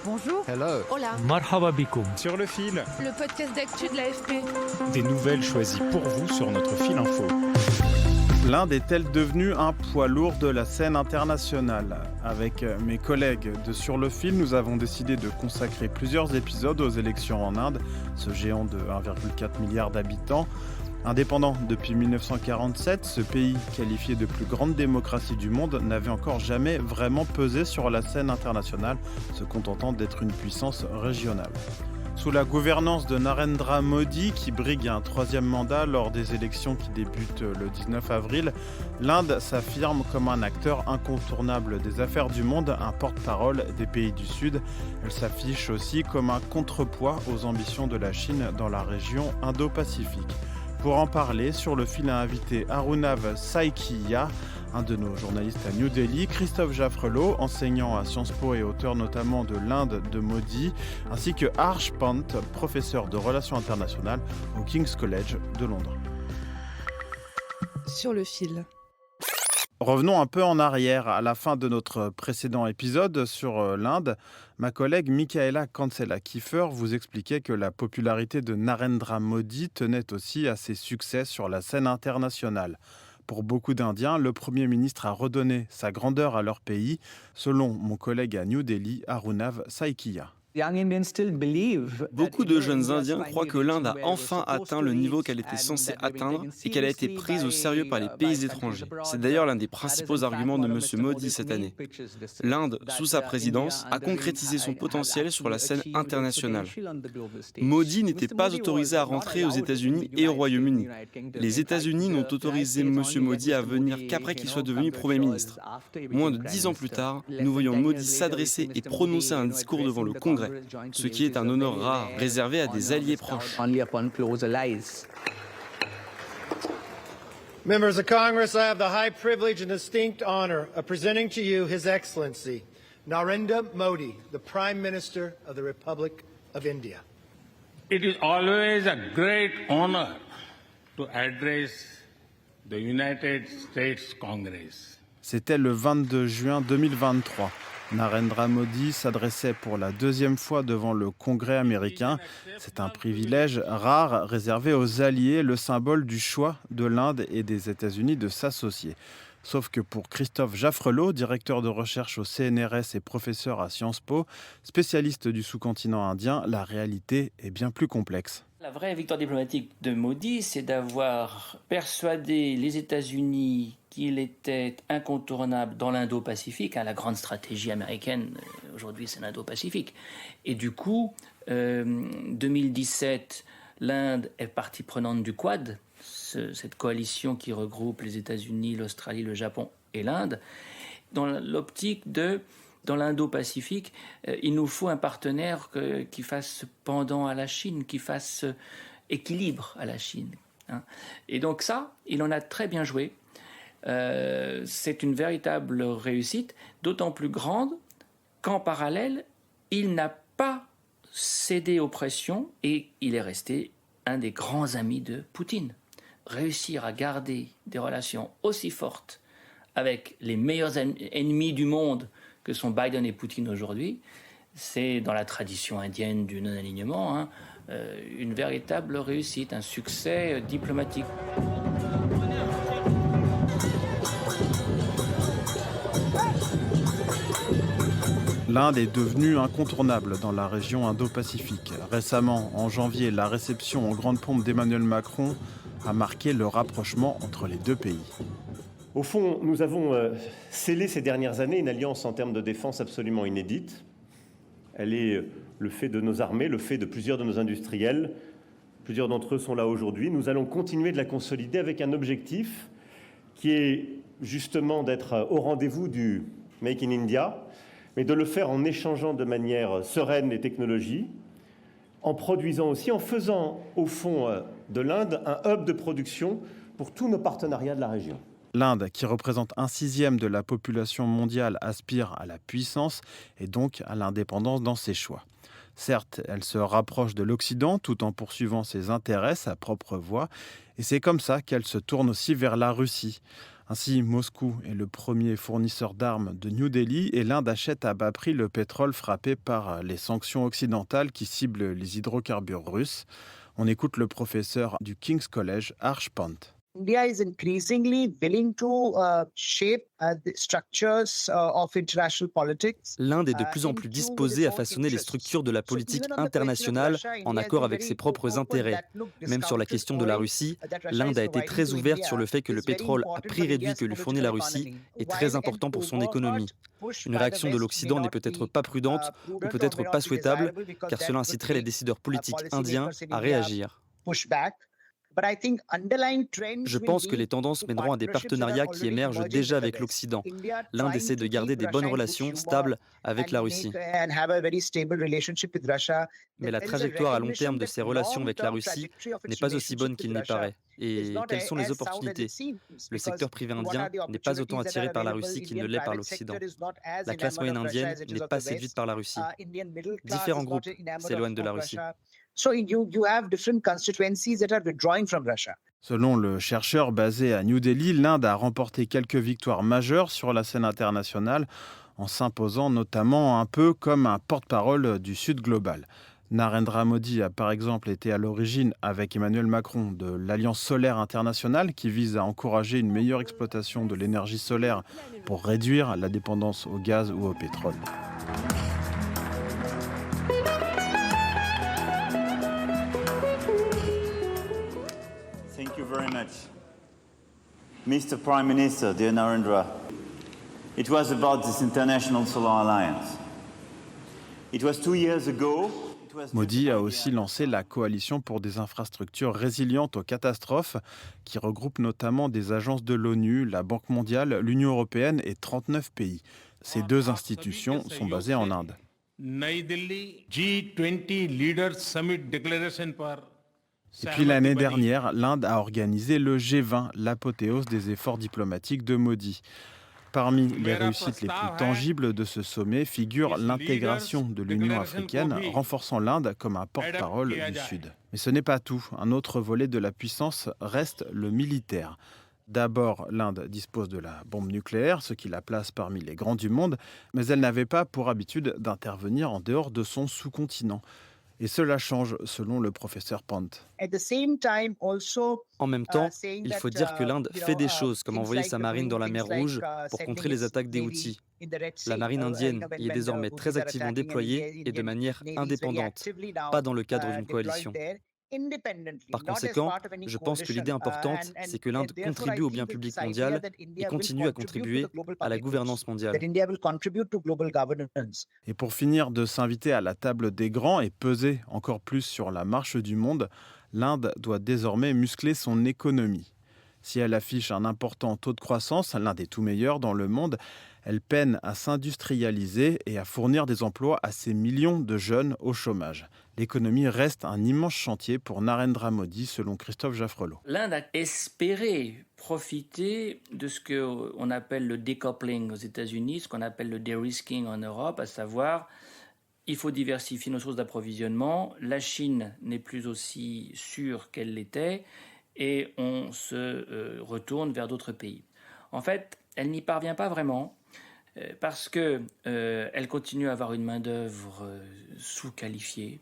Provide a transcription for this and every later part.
Bonjour. Hello. Hola. Marhaba bikoum. Sur le fil, Le podcast d'actu de l'AFP. des nouvelles choisies pour vous sur notre fil info. L'Inde est-elle devenue un poids lourd de la scène internationale ? Avec mes collègues de Sur le fil, nous avons décidé de consacrer plusieurs épisodes aux élections en Inde, ce géant de 1,4 milliard d'habitants. Indépendant depuis 1947, ce pays, qualifié de plus grande démocratie du monde, n'avait encore jamais vraiment pesé sur la scène internationale, se contentant d'être une puissance régionale. Sous la gouvernance de Narendra Modi, qui brigue un troisième mandat lors des élections qui débutent le 19 avril, l'Inde s'affirme comme un acteur incontournable des affaires du monde, un porte-parole des pays du Sud. Elle s'affiche aussi comme un contrepoids aux ambitions de la Chine dans la région Indo-Pacifique. Pour en parler, Sur le fil a invité Arunav Saikia, un de nos journalistes à New Delhi, Christophe Jaffrelot, enseignant à Sciences Po et auteur notamment de l'Inde de Modi, ainsi que Harsh Pant, professeur de relations internationales au King's College de Londres. Sur le fil. Revenons un peu en arrière. À la fin de notre précédent épisode sur l'Inde, ma collègue Michaela Kansela-Kiefer vous expliquait que la popularité de Narendra Modi tenait aussi à ses succès sur la scène internationale. Pour beaucoup d'Indiens, le Premier ministre a redonné sa grandeur à leur pays, selon mon collègue à New Delhi, Arunav Saikia. Beaucoup de jeunes Indiens croient que l'Inde a enfin atteint le niveau qu'elle était censée atteindre et qu'elle a été prise au sérieux par les pays étrangers. C'est d'ailleurs l'un des principaux arguments de M. Modi cette année. L'Inde, sous sa présidence, a concrétisé son potentiel sur la scène internationale. Modi n'était pas autorisé à rentrer aux États-Unis et au Royaume-Uni. Les États-Unis n'ont autorisé M. Modi à venir qu'après qu'il soit devenu Premier ministre. Moins de 10 ans plus tard, nous voyons Modi s'adresser et prononcer un discours devant le Congrès, ce qui est un honneur rare, réservé à des alliés proches. Members of Congress, I have the high privilege and distinct honor of presenting to you His Excellency, Narendra Modi, the Prime Minister of the Republic of India. It is always a great honor to address the United States Congress. C'était le 22 juin 2023. Narendra Modi s'adressait pour la deuxième fois devant le Congrès américain. C'est un privilège rare réservé aux alliés, le symbole du choix de l'Inde et des États-Unis de s'associer. Sauf que pour Christophe Jaffrelot, directeur de recherche au CNRS et professeur à Sciences Po, spécialiste du sous-continent indien, la réalité est bien plus complexe. La vraie victoire diplomatique de Modi, c'est d'avoir persuadé les États-Unis qu'il était incontournable dans l'Indo-Pacifique. La grande stratégie américaine, aujourd'hui, c'est l'Indo-Pacifique. Et du coup, 2017, l'Inde est partie prenante du Quad, cette coalition qui regroupe les États-Unis, l'Australie, le Japon et l'Inde, dans l'optique de... Dans l'Indo-Pacifique, il nous faut un partenaire qui fasse pendant à la Chine, qui fasse équilibre à la Chine. Et donc ça, il en a très bien joué. C'est une véritable réussite, d'autant plus grande qu'en parallèle, il n'a pas cédé aux pressions et il est resté un des grands amis de Poutine. Réussir à garder des relations aussi fortes avec les meilleurs ennemis du monde que sont Biden et Poutine aujourd'hui, c'est dans la tradition indienne du non-alignement, une véritable réussite, un succès diplomatique. L'Inde est devenue incontournable dans la région Indo-Pacifique. Récemment, en janvier, la réception en grande pompe d'Emmanuel Macron a marqué le rapprochement entre les deux pays. Au fond, nous avons scellé ces dernières années une alliance en termes de défense absolument inédite. Elle est le fait de nos armées, le fait de plusieurs de nos industriels. Plusieurs d'entre eux sont là aujourd'hui. Nous allons continuer de la consolider avec un objectif qui est justement d'être au rendez-vous du Make in India, mais de le faire en échangeant de manière sereine les technologies, en produisant aussi, en faisant au fond de l'Inde un hub de production pour tous nos partenariats de la région. L'Inde, qui représente 1/6 de la population mondiale, aspire à la puissance et donc à l'indépendance dans ses choix. Certes, elle se rapproche de l'Occident tout en poursuivant ses intérêts, sa propre voie, et c'est comme ça qu'elle se tourne aussi vers la Russie. Ainsi, Moscou est le premier fournisseur d'armes de New Delhi et l'Inde achète à bas prix le pétrole frappé par les sanctions occidentales qui ciblent les hydrocarbures russes. On écoute le professeur du King's College, Harsh Pant. India is increasingly willing to shape the structures of international politics. L'Inde est de plus en plus disposée à façonner les structures de la politique internationale en accord avec ses propres intérêts. Même sur la question de la Russie, l'Inde a été très ouverte sur le fait que le pétrole à prix réduit que lui fournit la Russie est très important pour son économie. Une réaction de l'Occident n'est peut-être pas prudente ou peut-être pas souhaitable, car cela inciterait les décideurs politiques indiens à réagir. Je pense que les tendances mèneront à des partenariats qui émergent déjà avec l'Occident. L'Inde essaie de garder des bonnes relations stables avec la Russie. Mais la trajectoire à long terme de ces relations avec la Russie n'est pas aussi bonne qu'il n'y paraît. Et quelles sont les opportunités ? Le secteur privé indien n'est pas autant attiré par la Russie qu'il ne l'est par l'Occident. La classe moyenne indienne n'est pas séduite par la Russie. Différents groupes s'éloignent de la Russie. Selon le chercheur basé à New Delhi, l'Inde a remporté quelques victoires majeures sur la scène internationale en s'imposant notamment un peu comme un porte-parole du Sud global. Narendra Modi a par exemple été à l'origine, avec Emmanuel Macron, de l'Alliance solaire internationale qui vise à encourager une meilleure exploitation de l'énergie solaire pour réduire la dépendance au gaz ou au pétrole. Thank you very much. Mr. Prime Minister, dear Narendra, it was about this International Solar Alliance. It was 2 years ago. Modi a aussi lancé la coalition pour des infrastructures résilientes aux catastrophes, qui regroupe notamment des agences de l'ONU, la Banque mondiale, l'Union européenne et 39 pays. Ces deux institutions sont basées en Inde. Et puis l'année dernière, l'Inde a organisé le G20, l'apothéose des efforts diplomatiques de Modi. Parmi les réussites les plus tangibles de ce sommet figure l'intégration de l'Union africaine, renforçant l'Inde comme un porte-parole du Sud. Mais ce n'est pas tout. Un autre volet de la puissance reste le militaire. D'abord, l'Inde dispose de la bombe nucléaire, ce qui la place parmi les grands du monde, mais elle n'avait pas pour habitude d'intervenir en dehors de son sous-continent. Et cela change, selon le professeur Pant. En même temps, il faut dire que l'Inde fait des choses, comme envoyer sa marine dans la mer Rouge pour contrer les attaques des Houthis. La marine indienne y est désormais très activement déployée et de manière indépendante, pas dans le cadre d'une coalition. Par conséquent, je pense que l'idée importante, c'est que l'Inde contribue au bien public mondial et continue à contribuer à la gouvernance mondiale. Et pour finir de s'inviter à la table des grands et peser encore plus sur la marche du monde, l'Inde doit désormais muscler son économie. Si elle affiche un important taux de croissance, l'un des tout meilleurs dans le monde, elle peine à s'industrialiser et à fournir des emplois à ces millions de jeunes au chômage. L'économie reste un immense chantier pour Narendra Modi, selon Christophe Jaffrelot. L'Inde a espéré profiter de ce qu'on appelle le decoupling aux États-Unis, ce qu'on appelle le de-risking en Europe, à savoir il faut diversifier nos sources d'approvisionnement, la Chine n'est plus aussi sûre qu'elle l'était et on se retourne vers d'autres pays. En fait, elle n'y parvient pas vraiment parce qu'elle continue à avoir une main-d'œuvre sous-qualifiée.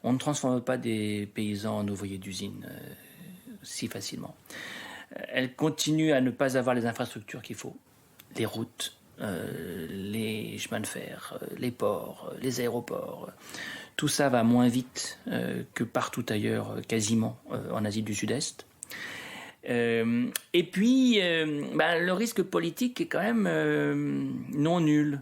On ne transforme pas des paysans en ouvriers d'usine si facilement. Elle continue à ne pas avoir les infrastructures qu'il faut, les routes, les chemins de fer, les ports, les aéroports. Tout ça va moins vite que partout ailleurs, quasiment en Asie du Sud-Est. Et puis, le risque politique est quand même non nul.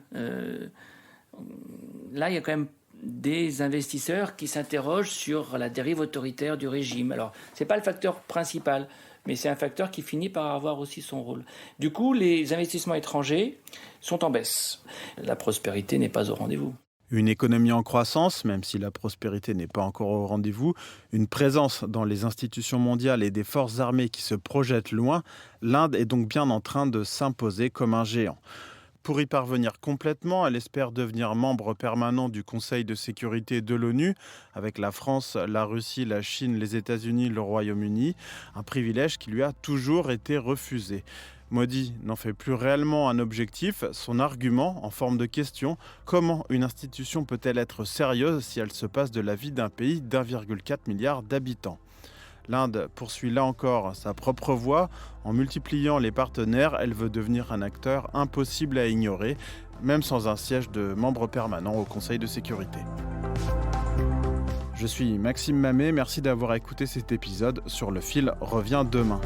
Là, il y a quand même des investisseurs qui s'interrogent sur la dérive autoritaire du régime. Alors, ce n'est pas le facteur principal, mais c'est un facteur qui finit par avoir aussi son rôle. Du coup, les investissements étrangers sont en baisse. La prospérité n'est pas au rendez-vous. Une économie en croissance, même si la prospérité n'est pas encore au rendez-vous, une présence dans les institutions mondiales et des forces armées qui se projettent loin, l'Inde est donc bien en train de s'imposer comme un géant. Pour y parvenir complètement, elle espère devenir membre permanent du Conseil de sécurité de l'ONU, avec la France, la Russie, la Chine, les États-Unis, le Royaume-Uni, un privilège qui lui a toujours été refusé. Modi n'en fait plus réellement un objectif. Son argument, en forme de question, comment une institution peut-elle être sérieuse si elle se passe de la vie d'un pays d'1,4 milliard d'habitants ? L'Inde poursuit là encore sa propre voie. En multipliant les partenaires, elle veut devenir un acteur impossible à ignorer, même sans un siège de membre permanent au Conseil de sécurité. Je suis Maxime Mamet, merci d'avoir écouté cet épisode. Sur le fil revient demain.